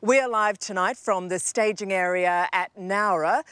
We're live tonight from the staging area at Nowra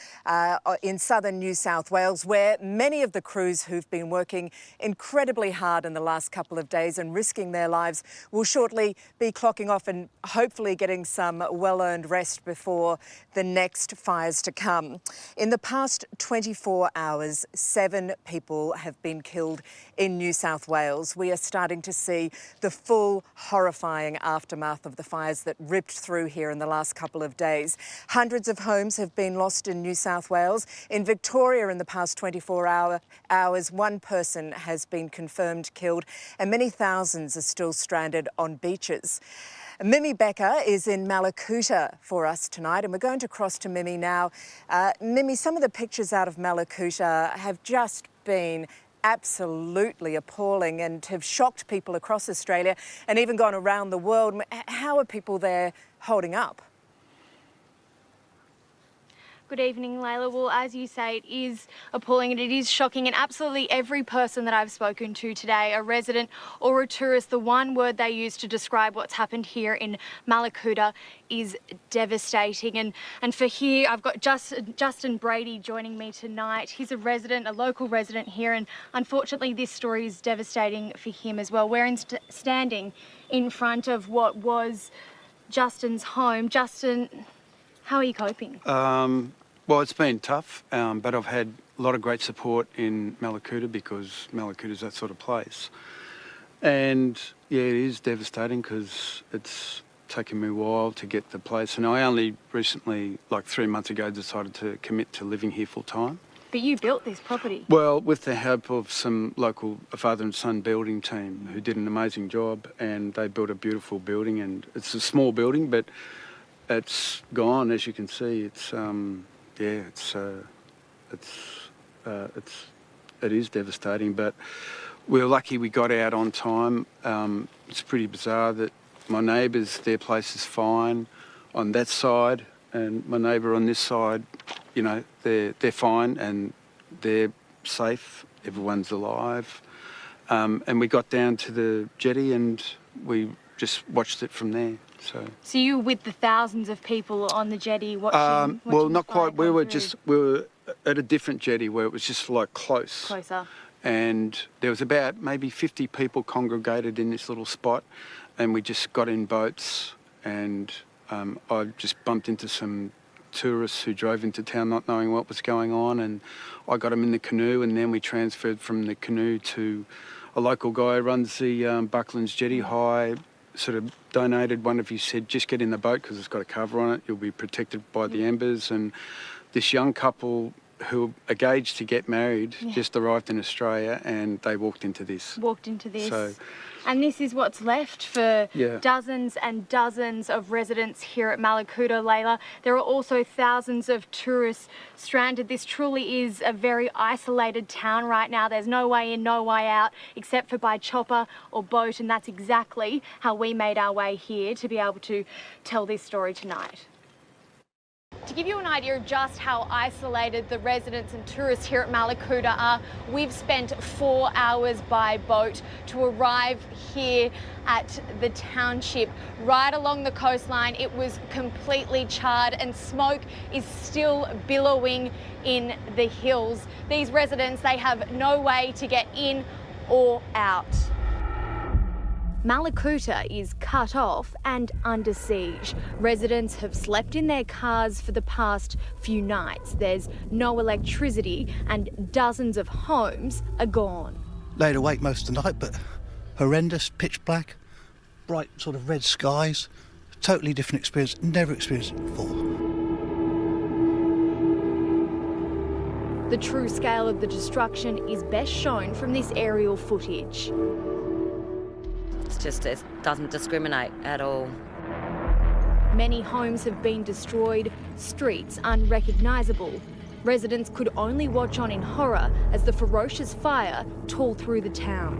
in southern New South Wales, where many of the crews who've been working incredibly hard in the last couple of days and risking their lives will shortly be clocking off and hopefully getting some well-earned rest before the next fires to come. In the past 24 hours, 7 people have been killed in New South Wales. We are starting to see the full horrifying aftermath of the fires that ripped through here in the last couple of days. Hundreds of homes have been lost in New South Wales. In Victoria, in the past 24 hours, 1 person has been confirmed killed and many thousands are still stranded on beaches. Mimi Becker is in Mallacoota for us tonight, and we're going to cross to Mimi now. Mimi, some of the pictures out of Mallacoota have just been absolutely appalling and have shocked people across Australia and even gone around the world. How are people there holding up? Good evening, Layla. Well, as you say, it is appalling and it is shocking, and absolutely every person that I've spoken to today, a resident or a tourist, the one word they use to describe what's happened here in Mallacoota is devastating. And for here, I've got Justin Brady joining me tonight. He's a resident, a local resident here, and unfortunately this story is devastating for him as well. We're standing in front of what was Justin's home. Justin, how are you coping? Well, it's been tough, but I've had a lot of great support in Mallacoota because Mallacoota is that sort of place. And yeah, it is devastating because it's taken me a while to get the place. And I only recently, like 3 months ago, decided to commit to living here full time. But you built this property. Well, with the help of some local father and son building team who did an amazing job, and they built a beautiful building. And it's a small building, but it's gone, as you can see. It's it is devastating, but we're lucky we got out on time. It's pretty bizarre that my neighbours, their place is fine on that side, and my neighbour on this side, you know, they're fine and they're safe. Everyone's alive, and we got down to the jetty and we just watched it from there. So you were with the thousands of people on the jetty watching? Well, not quite. We were at a different jetty where it was just like closer. And there was about maybe 50 people congregated in this little spot, and we just got in boats, and I just bumped into some tourists who drove into town not knowing what was going on, and I got them in the canoe, and then we transferred from the canoe to a local guy who runs the Bucklands Jetty High. Sort of donated, one of you said, just get in the boat because it's got a cover on it, you'll be protected by the embers. And this young couple who are engaged to get married just arrived in Australia, and they walked into this. So, and this is what's left for dozens and dozens of residents here at Mallacoota, Layla. There are also thousands of tourists stranded. This truly is a very isolated town right now. There's no way in, no way out, except for by chopper or boat, and that's exactly how we made our way here to be able to tell this story tonight. To give you an idea of just how isolated the residents and tourists here at Mallacoota are, we've spent 4 hours by boat to arrive here at the township. Right along the coastline, it was completely charred and smoke is still billowing in the hills. These residents, they have no way to get in or out. Mallacoota is cut off and under siege. Residents have slept in their cars for the past few nights. There's no electricity and dozens of homes are gone. Laid awake most of the night, but horrendous, pitch black, bright sort of red skies. Totally different experience, never experienced it before. The true scale of the destruction is best shown from this aerial footage. It doesn't discriminate at all. Many homes have been destroyed, streets unrecognisable. Residents could only watch on in horror as the ferocious fire tore through the town.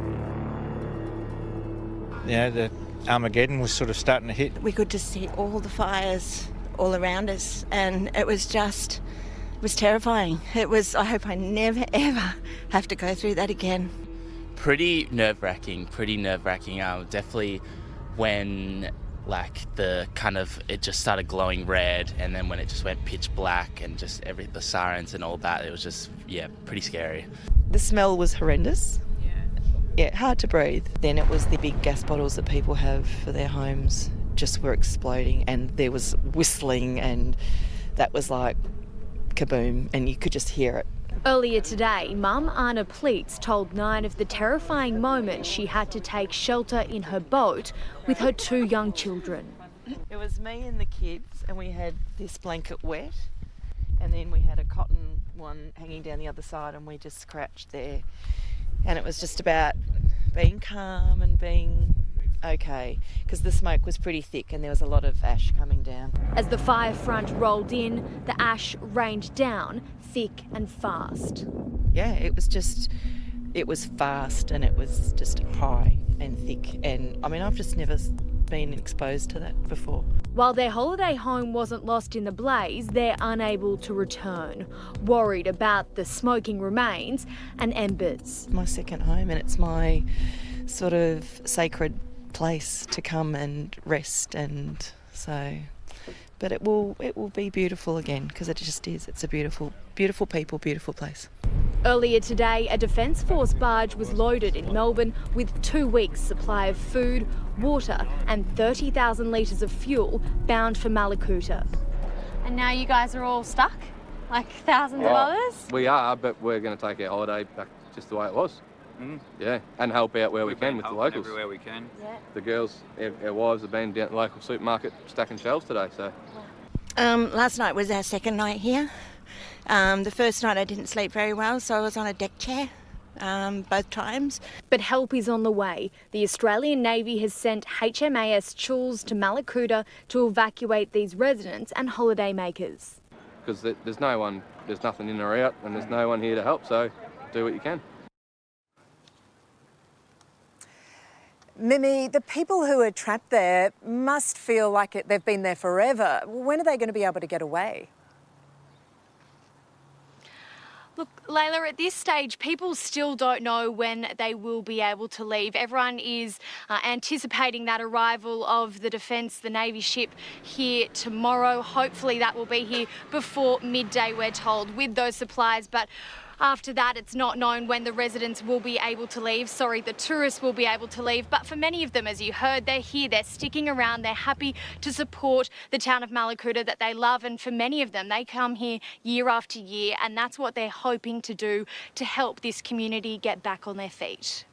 Yeah, the Armageddon was sort of starting to hit. We could just see all the fires all around us, and it was terrifying. I hope I never ever have to go through that again. Pretty nerve-wracking. Definitely when Like it just started glowing red, and then when it just went pitch black and just the sirens and all that, it was just, pretty scary. The smell was horrendous. Yeah, hard to breathe. Then it was the big gas bottles that people have for their homes just were exploding, and there was whistling, and that was like kaboom, and you could just hear it. Earlier today, Mum Anna Pleats told Nine of the terrifying moment she had to take shelter in her boat with her 2 young children. It was me and the kids, and we had this blanket wet, and then we had a cotton one hanging down the other side, and we just crouched there. And it was just about being calm and being okay, because the smoke was pretty thick and there was a lot of ash coming down. As the fire front rolled in, the ash rained down thick and fast. Yeah, it was fast, and it was just high and thick, and I mean, I've just never been exposed to that before. While their holiday home wasn't lost in the blaze, they're unable to return, worried about the smoking remains and embers. My second home, and it's my sort of sacred place to come and rest, and so, but it will be beautiful again, because it just is. It's a beautiful people, beautiful place. Earlier today, a Defence Force barge was loaded in Melbourne with 2 weeks' supply of food, water and 30,000 litres of fuel bound for Malakuta. And now you guys are all stuck? Like thousands of others? We are, but we're going to take our holiday back just the way it was. Yeah, and help out where we can with the locals. Everywhere we can. Yeah. The girls, our wives have been down at the local supermarket stacking shelves today, so. Last night was our second night here. The first night I didn't sleep very well, so I was on a deck chair both times. But help is on the way. The Australian Navy has sent HMAS Choules to Malakuta to evacuate these residents and holiday makers. Because there's nothing in or out, and there's no one here to help, so do what you can. Mimi, the people who are trapped there must feel like they've been there forever. When are they going to be able to get away? Look, Layla, at this stage, people still don't know when they will be able to leave. Everyone is anticipating that arrival of the Navy ship here tomorrow. Hopefully that will be here before midday, we're told, with those supplies. But after that, it's not known when the residents will be able to leave. Sorry, the tourists will be able to leave. But for many of them, as you heard, they're here, they're sticking around, they're happy to support the town of Malakuta that they love. And for many of them, they come here year after year, and that's what they're hoping to do to help this community get back on their feet.